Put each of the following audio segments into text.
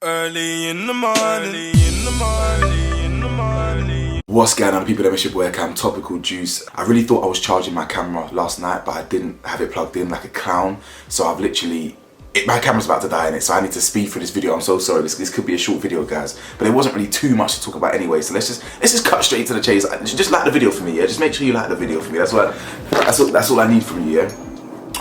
Early in the morning. What's going on, people? It's your boy Cam, Topical Juice. I really thought I was charging my camera last night, but I didn't have it plugged in like a clown. So I've literally, my camera's about to die in it, so I need to speed through this video. I'm so sorry. This could be a short video, guys, but there wasn't really too much to talk about anyway. So let's just cut straight to the chase. Just like the video for me, yeah. Just make sure you like the video for me. That's all I need from you, yeah.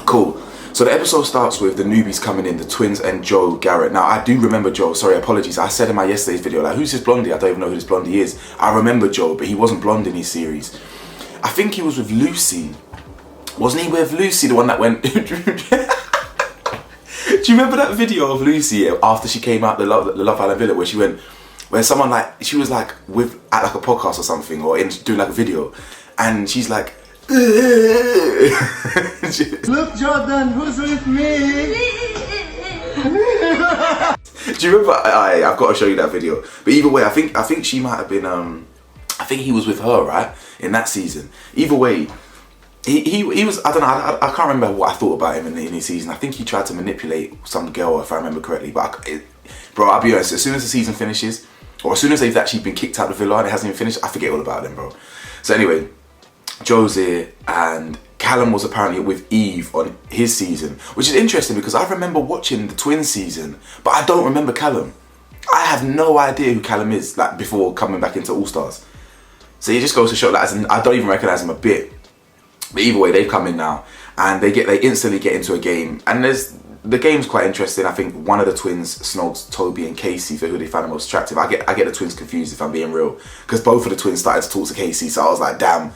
Cool. So the episode starts with the newbies coming in, the twins and Joe Garrett. Now, I do remember Joe, sorry, apologies. I said in my yesterday's video, like, who's this blondie? I don't even know who this blondie is. I remember Joe, but he wasn't blonde in his series. I think he was with Lucy. Wasn't he with Lucy, the one that went... Do you remember that video of Lucy after she came out the Love Island Villa where someone like, she was like at like a podcast or something, or doing like a video, and she's like, Look, Jordan, who's with me? Do you remember? I've got to show you that video. But either way, I think she might have been. I think he was with her, right, in that season. Either way, he was. I don't know. I can't remember what I thought about him in his season. I think he tried to manipulate some girl, if I remember correctly. But bro, I'll be honest. As soon as the season finishes, or as soon as they've actually been kicked out of the villa and it hasn't even finished, I forget all about them, bro. So anyway. Joe's here, and Callum was apparently with Eve on his season, which is interesting because I remember watching the twin season, but I don't remember Callum. I have no idea who Callum is, like, before coming back into All Stars. So it just goes to show that I don't even recognise him a bit. But either way, they've come in now, and they instantly get into a game, and the game's quite interesting. I think one of the twins snogs Toby and Casey for who they find the most attractive. I get the twins confused, if I'm being real, because both of the twins started to talk to Casey, so I was like, damn.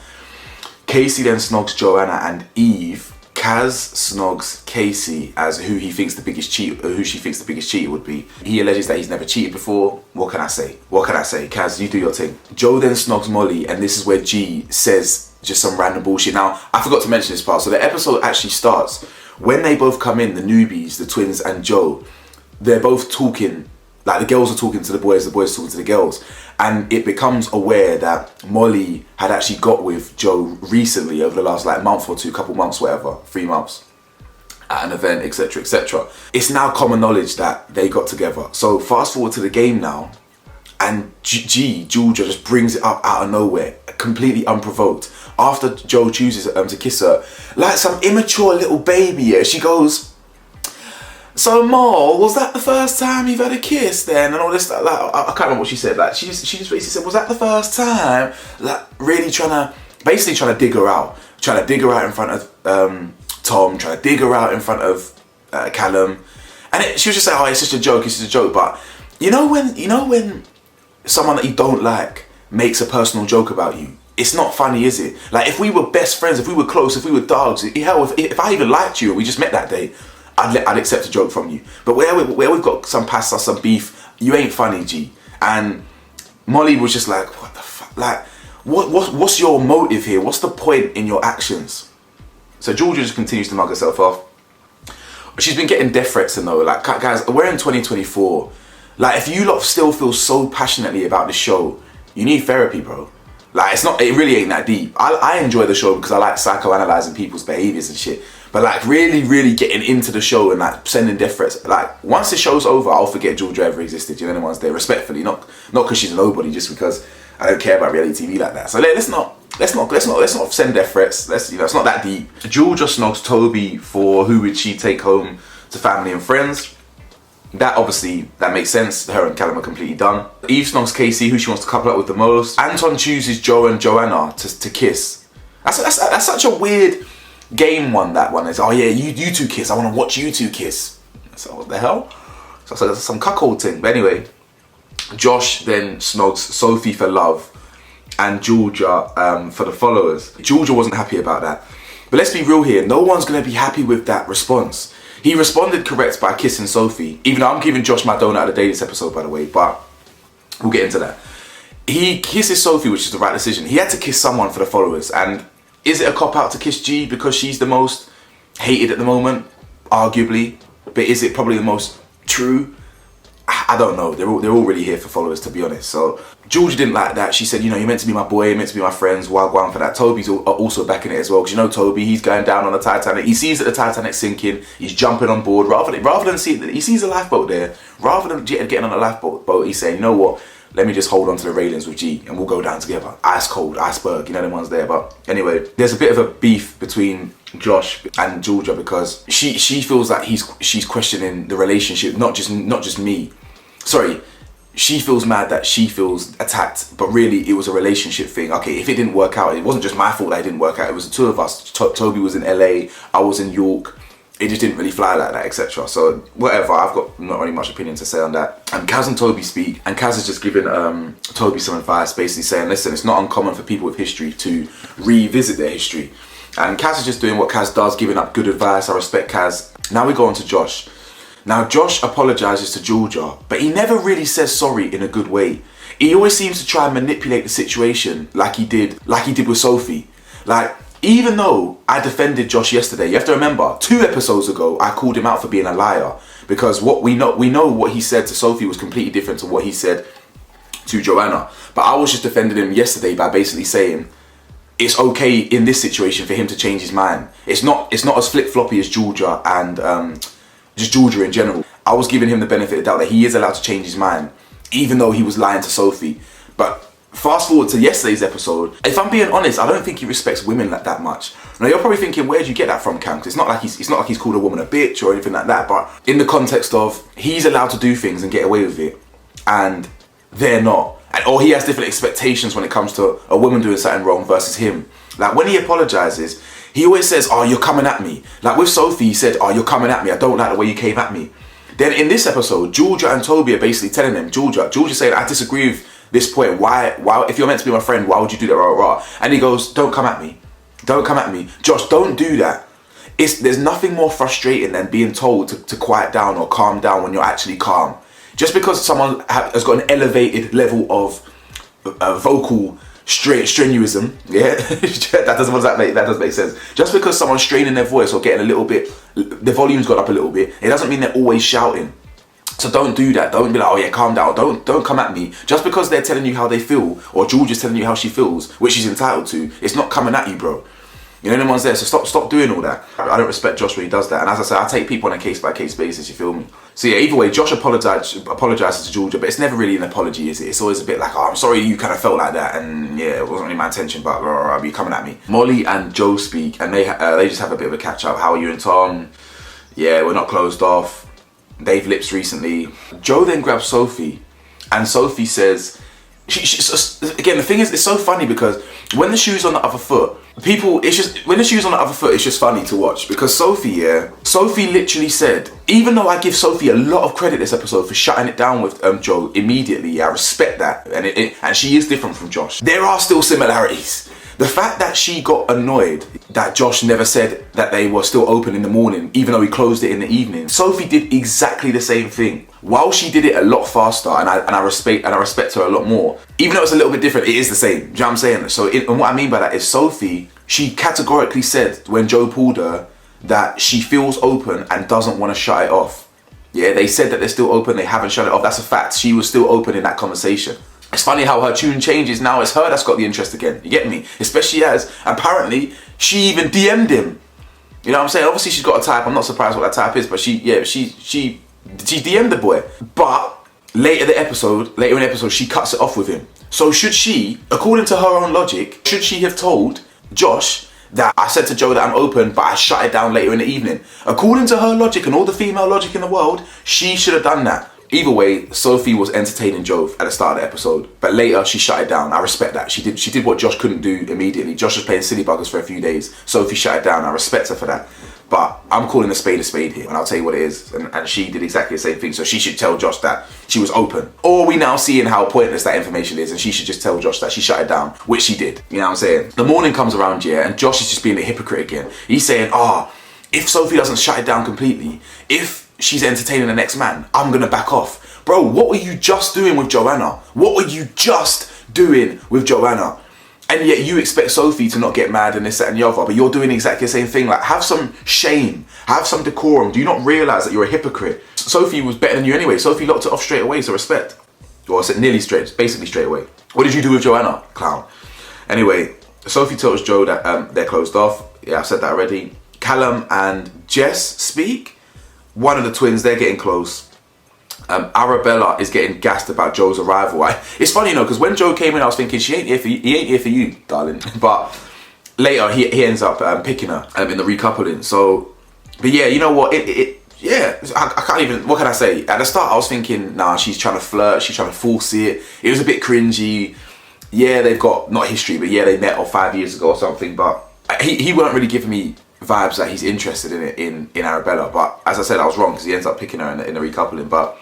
Casey then snogs Joanna and Eve. Kaz snogs Casey as who she thinks the biggest cheater would be. He alleges that he's never cheated before. What can I say? Kaz, you do your thing. Joe then snogs Molly, and this is where G says just some random bullshit. Now, I forgot to mention this part. So the episode actually starts when they both come in, the newbies, the twins and Joe. They're both talking, like the girls are talking to the boys are talking to the girls. And it becomes aware that Molly had actually got with Joe recently over the last like month or two, couple months, whatever, 3 months, at an event, etc, etc. It's now common knowledge that they got together. So fast forward to the game now, and Georgia just brings it up out of nowhere, completely unprovoked. After Joe chooses to kiss her, like some immature little baby, yeah, she goes, "So Mo, was that the first time you've had a kiss then?" And all this stuff. Like, I can't remember what she said. Like she just basically said, "Was that the first time?" Like really trying to dig her out. Trying to dig her out in front of Tom. Trying to dig her out in front of Callum. And she was just like, "Oh, it's just a joke. It's just a joke." But you know when someone that you don't like makes a personal joke about you, it's not funny, is it? Like if we were best friends, if we were close, if we were dogs, hell, if I even liked you and we just met that day, I'd accept a joke from you. But where we've got some pasta, some beef, you ain't funny, G. And Molly was just like, what the fuck? Like, what's your motive here? What's the point in your actions? So Georgia just continues to mug herself off. She's been getting death threats and though. Like, guys, we're in 2024. Like, if you lot still feel so passionately about the show, you need therapy, bro. Like, it really ain't that deep. I enjoy the show because I like psychoanalyzing people's behaviors and shit. But like really getting into the show and like sending death threats. Like once the show's over, I'll forget Georgia ever existed. You know, anyone's there, respectfully, not because she's a nobody, just because I don't care about reality TV like that. So let's not send death threats. It's not that deep. Georgia snogs Toby for who would she take home to family and friends. That makes sense. Her and Callum are completely done. Eve snogs Casey, who she wants to couple up with the most. Anton chooses Joe and Joanna to kiss. That's such a weird game that one is. Oh yeah, you two kiss. I want to watch you two kiss. So what the hell? So that's some cuckold thing. But anyway, Josh then snogs Sophie for love and Georgia for the followers. Georgia wasn't happy about that. But let's be real here. No one's going to be happy with that response. He responded correct by kissing Sophie. Even though I'm giving Josh my donut of the day this episode, by the way. But we'll get into that. He kisses Sophie, which is the right decision. He had to kiss someone for the followers. And is it a cop-out to kiss G because she's the most hated at the moment? Arguably. But is it probably the most true? I don't know. They're all really here for followers, to be honest. So Georgia didn't like that. She said, you know, you're meant to be my boy, you're meant to be my friends. Well, go on for that. Toby's also backing it as well, because you know Toby, he's going down on the Titanic. He sees that the Titanic's sinking. He's jumping on board rather than see he sees a lifeboat there. Rather than getting on a lifeboat, he's saying, you know what? Let me just hold on to the railings with G and we'll go down together. Ice cold, iceberg, you know, the ones there. But anyway, there's a bit of a beef between Josh and Georgia because she feels like she's questioning the relationship, not just me. Sorry, she feels mad that she feels attacked, but really it was a relationship thing. Okay, if it didn't work out, it wasn't just my fault that it didn't work out. It was the two of us. Toby was in LA, I was in York. It just didn't really fly like that, etc. So whatever, I've got not really much opinion to say on that. And Kaz and Toby speak, and Kaz has just given Toby some advice, basically saying, listen, it's not uncommon for people with history to revisit their history. And Kaz is just doing what Kaz does, giving up good advice. I respect Kaz. Now we go on to Josh. Now Josh apologizes to Georgia, but he never really says sorry in a good way. He always seems to try and manipulate the situation like he did with Sophie. Like, even though I defended Josh yesterday, you have to remember, 2 episodes ago, I called him out for being a liar. Because what we know what he said to Sophie was completely different to what he said to Joanna. But I was just defending him yesterday by basically saying, it's okay in this situation for him to change his mind. It's not as flip-floppy as Georgia and just Georgia in general. I was giving him the benefit of the doubt that he is allowed to change his mind, even though he was lying to Sophie. But fast forward to yesterday's episode, if I'm being honest, I don't think he respects women like that much. Now you're probably thinking, where'd you get that from, Cam? 'Cause it's not like he's called a woman a bitch or anything like that, but in the context of he's allowed to do things and get away with it, and they're not. Or he has different expectations when it comes to a woman doing something wrong versus him. Like when he apologizes, he always says, oh, you're coming at me. Like with Sophie, he said, oh, you're coming at me. I don't like the way you came at me. Then in this episode, Georgia and Toby are basically telling him, Georgia saying, I disagree with this point. Why, if you're meant to be my friend, why would you do that? Rah, rah. And he goes, don't come at me. Don't come at me. Josh, don't do that. There's nothing more frustrating than being told to quiet down or calm down when you're actually calm. Just because someone has got an elevated level of vocal strenuism, yeah, that doesn't make sense. Just because someone's straining their voice or getting a little bit, their volume's got up a little bit, it doesn't mean they're always shouting. So don't do that. Don't be like, oh yeah, calm down. Don't come at me. Just because they're telling you how they feel, or Georgia's telling you how she feels, which she's entitled to, it's not coming at you, bro. You know, no one's there, so stop doing all that. I don't respect Josh when he does that. And as I say, I take people on a case-by-case basis, you feel me? So yeah, either way, Josh apologises to Georgia, but it's never really an apology, is it? It's always a bit like, oh, I'm sorry you kind of felt like that, and yeah, it wasn't really my intention, but you coming at me. Molly and Joe speak, and they just have a bit of a catch-up. How are you and Tom? Yeah, we're not closed off. They've lips recently. Joe then grabs Sophie, and Sophie says, again, the thing is, it's so funny because when the shoe's on the other foot, it's just funny to watch because Sophie literally said, even though I give Sophie a lot of credit this episode for shutting it down with Joe immediately, I respect that, and she is different from Josh. There are still similarities. The fact that she got annoyed that Josh never said that they were still open in the morning, even though he closed it in the evening. Sophie did exactly the same thing. While she did it a lot faster, and I respect her a lot more. Even though it's a little bit different, it is the same. Do you know what I'm saying? So, and what I mean by that is Sophie, she categorically said when Joe pulled her that she feels open and doesn't want to shut it off. Yeah, they said that they're still open, they haven't shut it off. That's a fact. She was still open in that conversation. It's funny how her tune changes. Now it's her that's got the interest again. You get me? Especially as, apparently, she even DM'd him. You know what I'm saying? Obviously she's got a type. I'm not surprised what that type is, but she DM'd the boy. But later in the episode, she cuts it off with him. So should she, according to her own logic, should she have told Josh that I said to Joe that I'm open, but I shut it down later in the evening? According to her logic and all the female logic in the world, she should have done that. Either way, Sophie was entertaining Joe at the start of the episode, but later she shut it down. I respect that. She did what Josh couldn't do immediately. Josh was playing silly buggers for a few days. Sophie shut it down. I respect her for that. But I'm calling a spade here, and I'll tell you what it is. And she did exactly the same thing, so she should tell Josh that she was open. Or are we now seeing how pointless that information is, and she should just tell Josh that she shut it down, which she did. You know what I'm saying? The morning comes around, yeah, and Josh is just being a hypocrite again. He's saying, if Sophie doesn't shut it down completely, if she's entertaining the next man, I'm gonna back off. Bro, what were you just doing with Joanna? What were you just doing with Joanna? And yet you expect Sophie to not get mad and this, that and the other, but you're doing exactly the same thing. Like, have some shame, have some decorum. Do you not realise that you're a hypocrite? Sophie was better than you anyway. Sophie locked it off straight away, so respect. Well, I said nearly straight, basically straight away. What did you do with Joanna? Clown. Anyway, Sophie tells Joe that they're closed off. Yeah, I've said that already. Callum and Jess speak. One of the twins, they're getting close. Arabella is getting gassed about Joe's arrival. It's funny, you know, because when Joe came in, I was thinking, he ain't here for you, darling. But later, he ends up picking her in the recoupling. So, but yeah, you know what? Yeah, I can't even, what can I say? At the start, I was thinking, nah, she's trying to flirt, she's trying to force it. It was a bit cringy. Yeah, they've got, not history, but yeah, they met 5 years ago or something. But he weren't really giving me vibes that he's interested in it in Arabella. But as I said, I was wrong because he ends up picking her in the recoupling. But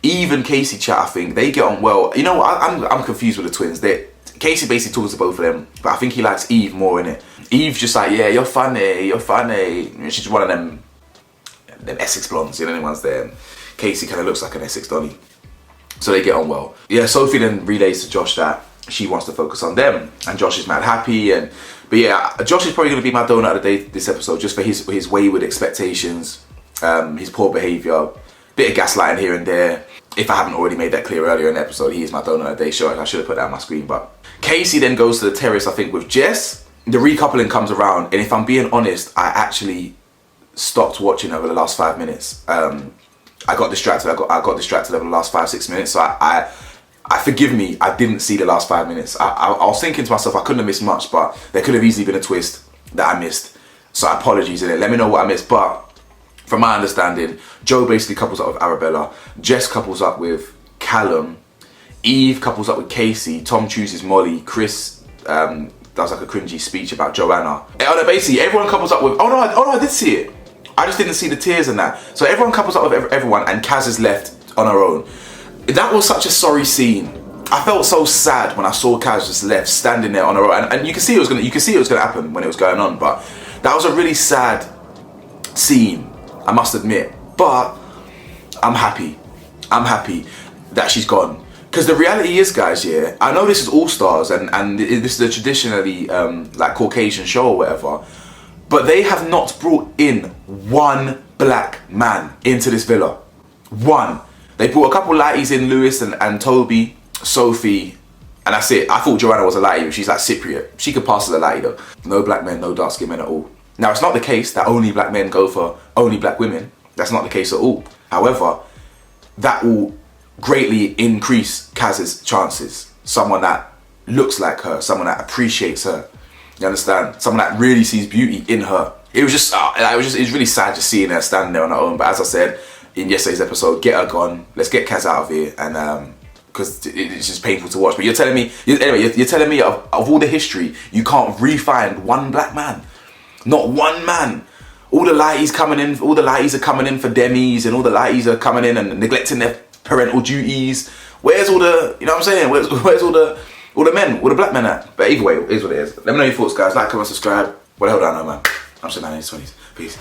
Eve and Casey chat, I think they get on well. You know what? I'm confused with the twins. Casey basically talks to both of them, but I think he likes Eve more in it. Eve's just like, yeah, you're funny. And she's one of them Essex blondes, you know, anyone's there. And Casey kind of looks like an Essex Donny. So they get on well. Yeah, Sophie then relays to Josh that she wants to focus on them, and Josh is mad happy. But yeah, Josh is probably going to be my donut of the day this episode, just for his wayward expectations, his poor behaviour, bit of gaslighting here and there. If I haven't already made that clear earlier in the episode, he is my donut of the day. Sure, I should have put that on my screen. But Casey then goes to the terrace, I think, with Jess. The recoupling comes around, and if I'm being honest, I actually stopped watching over the last 5 minutes. I got distracted. I got distracted over the last 5-6 minutes. So I forgive me. I didn't see the last 5 minutes. I was thinking to myself, I couldn't have missed much, but there could have easily been a twist that I missed. So apologies in it. Let me know what I missed. But from my understanding, Joe basically couples up with Arabella. Jess couples up with Callum. Eve couples up with Casey. Tom chooses Molly. Chris does like a cringy speech about Joanna. Basically, everyone couples up with. Oh no, I did see it. I just didn't see the tears in that. So everyone couples up with everyone, and Kaz is left on her own. That was such a sorry scene. I felt so sad when I saw Kaz just left, standing there on her own, and you can see it was gonna happen when it was going on. But that was a really sad scene, I must admit. But I'm happy. I'm happy that she's gone. Because the reality is, guys, yeah, I know this is All Stars and this is a traditionally like Caucasian show or whatever, but they have not brought in one black man into this villa. One. They brought a couple lighties in, Lewis and Toby, Sophie, and that's it. I thought Joanna was a lighty, she's like Cypriot. She could pass as a lighty though. No black men, no dark skinned men at all. Now, it's not the case that only black men go for only black women. That's not the case at all. However, that will greatly increase Kaz's chances. Someone that looks like her, someone that appreciates her. You understand? Someone that really sees beauty in her. It was just, it was really sad just seeing her standing there on her own. But as I said in yesterday's episode, get her gone. Let's get Kaz out of here, and because it's just painful to watch. But you're telling me, you're telling me of all the history, you can't re-find one black man, not one man. All the lighties coming in, all the lighties are coming in for demis, and all the lighties are coming in and neglecting their parental duties. Where's all the, you know what I'm saying? Where's all the men, all the black men at? But either way, it is what it is. Let me know your thoughts, guys. Like, comment, subscribe. What the hell do I know, man? I'm just 1920s. Peace.